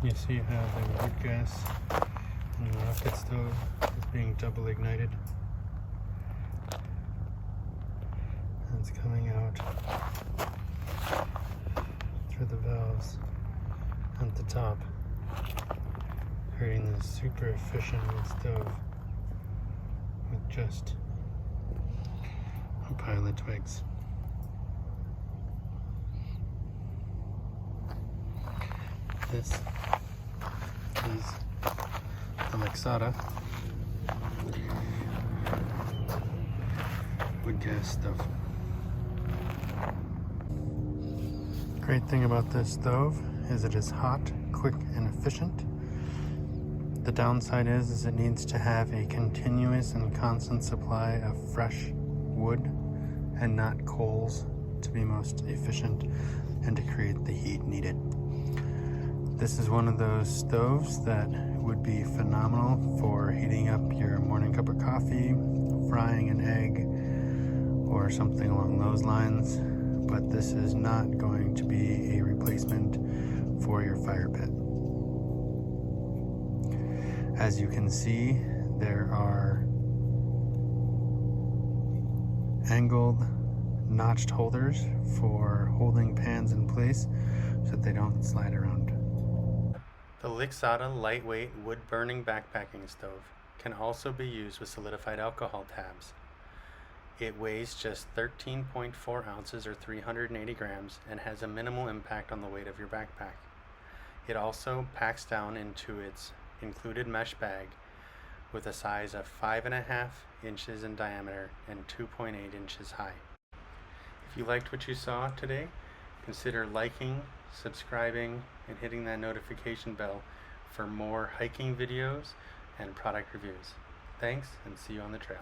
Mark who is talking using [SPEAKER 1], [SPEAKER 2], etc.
[SPEAKER 1] You see how the wood gas in the rocket stove is being double ignited. And it's coming out through the valves at the top, creating this super efficient wood stove with just a pile of twigs. This is the Lixada wood gas stove. Great thing about this stove is it is hot, quick, and efficient. The downside is it needs to have a continuous and constant supply of fresh wood and not coals to be most efficient and to create the heat needed. This is one of those stoves that would be phenomenal for heating up your morning cup of coffee, frying an egg, or something along those lines. But this is not going to be a replacement for your fire pit. As you can see, there are angled, notched holders for holding pans in place so that they don't slide around. The Lixada lightweight wood-burning backpacking stove can also be used with solidified alcohol tabs. It weighs just 13.4 ounces or 380 grams and has a minimal impact on the weight of your backpack. It also packs down into its included mesh bag with a size of 5.5 inches in diameter and 2.8 inches high. If you liked what you saw today, consider liking, subscribing, and hitting that notification bell for more hiking videos and product reviews. Thanks, and see you on the trail.